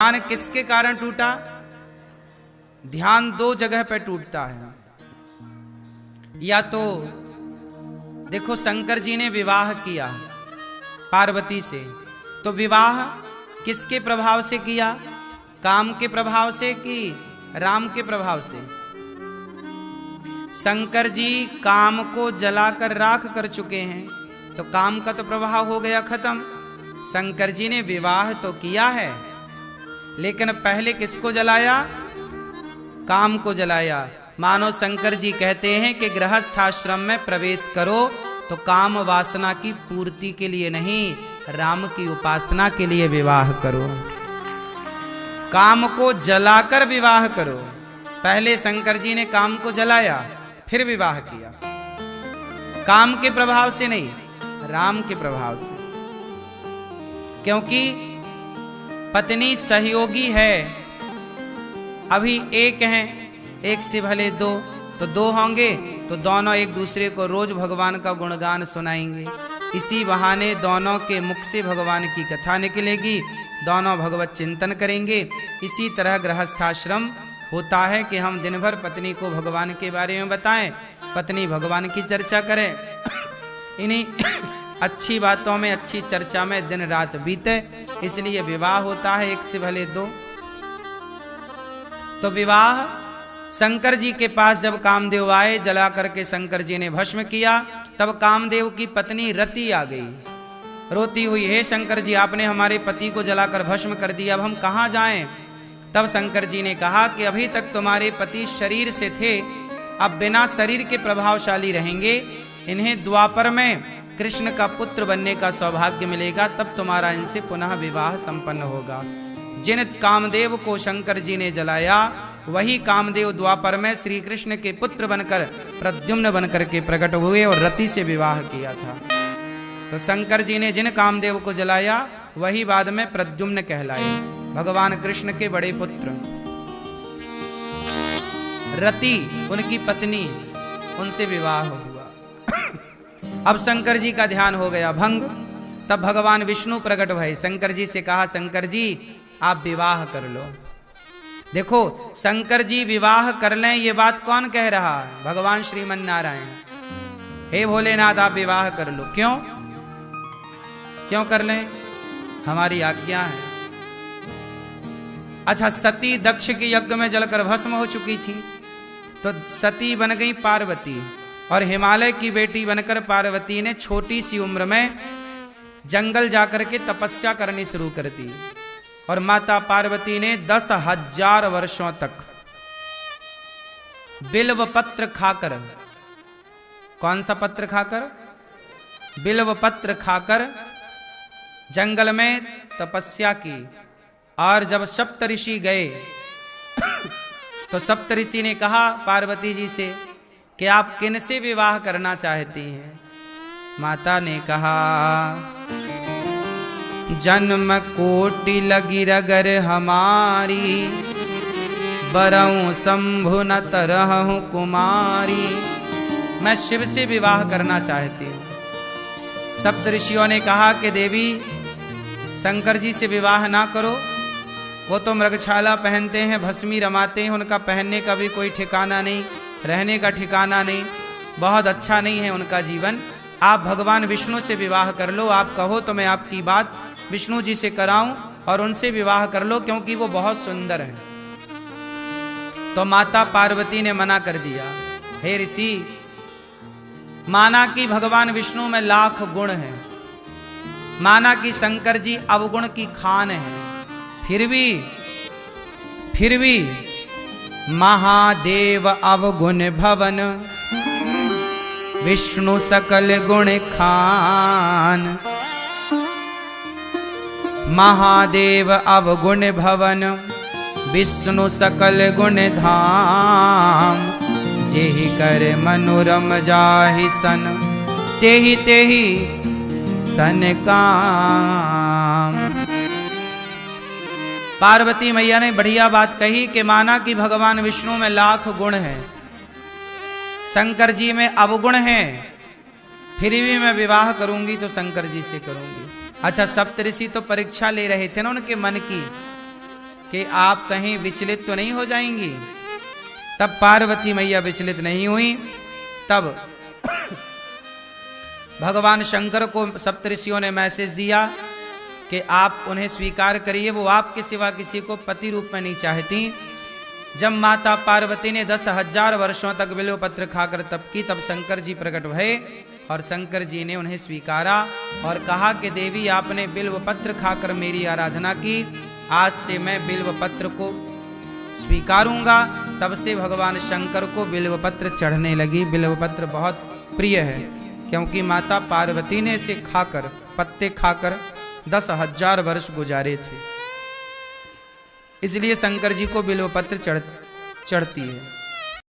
ध्यान किसके कारण टूटा? ध्यान दो जगह पर टूटता है। या तो देखो शंकर जी ने विवाह किया पार्वती से, तो विवाह किसके प्रभाव से किया? काम के प्रभाव से कि राम के प्रभाव से? शंकर जी काम को जलाकर राख कर चुके हैं, तो काम का तो प्रभाव हो गया खत्म। शंकर जी ने विवाह तो किया है, लेकिन पहले किसको जलाया? काम को जलाया। मानो शंकर जी कहते हैं कि गृहस्थाश्रम में प्रवेश करो तो काम वासना की पूर्ति के लिए नहीं, राम की उपासना के लिए विवाह करो। काम को जलाकर विवाह करो। पहले शंकर जी ने काम को जलाया, फिर विवाह किया। काम के प्रभाव से नहीं, राम के प्रभाव से। क्योंकि पत्नी सहयोगी है। अभी एक हैं, एक से भले दो, तो दो होंगे तो दोनों एक दूसरे को रोज भगवान का गुणगान सुनाएंगे। इसी बहाने दोनों के मुख से भगवान की कथा निकलेगी, दोनों भगवत चिंतन करेंगे। इसी तरह गृहस्थाश्रम होता है कि हम दिन भर पत्नी को भगवान के बारे में बताएं, पत्नी भगवान की चर्चा करे। इन्हीं अच्छी बातों में, अच्छी चर्चा में दिन रात बीते, इसलिए विवाह होता है एक से भले दो। तो विवाह शंकर जी के पास जब कामदेव आए, जला करके शंकर जी ने भस्म किया, तब कामदेव की पत्नी रति आ गई, रोती हुई, हे शंकर जी आपने हमारे पति को जलाकर भस्म कर दिया, अब हम कहाँ जाएं? तब शंकर जी ने कहा कि अभी तक तुम्हारे पति शरीर से थे, अब बिना शरीर के प्रभावशाली रहेंगे। इन्हें द्वापर में कृष्ण का पुत्र बनने का सौभाग्य मिलेगा, तब तुम्हारा इनसे पुनः विवाह संपन्न होगा। जिन कामदेव को शंकर जी ने जलाया, वही कामदेव द्वापर में श्री कृष्ण के पुत्र बनकर प्रद्युम्न बनकर के प्रकट हुए और रति से विवाह किया था। तो शंकर जी ने जिन कामदेव को जलाया, वही बाद में प्रद्युम्न कहलाए, भगवान कृष्ण के बड़े पुत्र। रति उनकी पत्नी, उनसे विवाह हुआ। अब शंकर जी का ध्यान हो गया भंग। तब भगवान विष्णु प्रकट भये, शंकर जी से कहा, शंकर जी आप विवाह कर लो। देखो शंकर जी विवाह कर लें, ये बात कौन कह रहा है? भगवान श्रीमन नारायण। हे भोलेनाथ आप विवाह कर लो। क्यों क्यों कर लें? हमारी आज्ञा है। अच्छा, सती दक्ष के यज्ञ में जलकर भस्म हो चुकी थी, तो सती बन गई पार्वती, और हिमालय की बेटी बनकर पार्वती ने छोटी सी उम्र में जंगल जाकर के तपस्या करनी शुरू कर दी। और माता पार्वती ने 10,000 वर्षों तक बिल्व पत्र खाकर, कौन सा पत्र खाकर? बिल्व पत्र खाकर जंगल में तपस्या की। और जब सप्तऋषि गए तो सप्तऋषि ने कहा पार्वती जी से कि आप किनसे विवाह करना चाहती हैं? माता ने कहा, जन्म कोटि लगी रगर हमारी, बरऊं शंभु न तरहूं कुमारी। मैं शिव से विवाह करना चाहती हूँ। सप्तऋषियों ने कहा कि देवी शंकर जी से विवाह ना करो, वो तो मृगछाला पहनते हैं, भस्मी रमाते हैं, उनका पहनने का भी कोई ठिकाना नहीं, रहने का ठिकाना नहीं, बहुत अच्छा नहीं है उनका जीवन। आप भगवान विष्णु से विवाह कर लो, आप कहो तो मैं आपकी बात विष्णु जी से कराऊं और उनसे विवाह कर लो, क्योंकि वो बहुत सुंदर हैं। तो माता पार्वती ने मना कर दिया। हे ऋषि, माना कि भगवान विष्णु में लाख गुण हैं, माना कि शंकर जी अवगुण की खान है, फिर भी महादेव अवगुण भवन, विष्णु सकल गुण खान। महादेव अवगुण भवन, विष्णु सकल गुण धाम। जेहि कर मनोरम जाहि सन, तेहि तेहि सन काम। पार्वती मैया ने बढ़िया बात कही कि माना कि भगवान विष्णु में लाख गुण हैं, शंकर जी में अवगुण हैं, फिर भी मैं विवाह करूंगी तो शंकर जी से करूंगी। अच्छा, सप्तऋषि तो परीक्षा ले रहे थे ना उनके मन की, कि आप कहीं विचलित तो नहीं हो जाएंगी। तब पार्वती मैया विचलित नहीं हुई। तब भगवान शंकर को सप्तऋषियों ने मैसेज दिया कि आप उन्हें स्वीकार करिए, वो आपके सिवा किसी को पति रूप में नहीं चाहती। जब माता पार्वती ने 10,000 वर्षों तक बिल्व पत्र खाकर तप की, तब शंकर जी प्रकट भये और शंकर जी ने उन्हें स्वीकारा और कहा कि देवी आपने बिल्व पत्र खाकर मेरी आराधना की, आज से मैं बिल्व पत्र को स्वीकारूंगा। तब से भगवान शंकर को बिल्व पत्र चढ़ने लगी। बिल्व पत्र बहुत प्रिय है क्योंकि माता पार्वती ने इसे खाकर, पत्ते खाकर 10,000 वर्ष गुजारे थे, इसलिए शंकर जी को बिल्व पत्र चढ़ती है।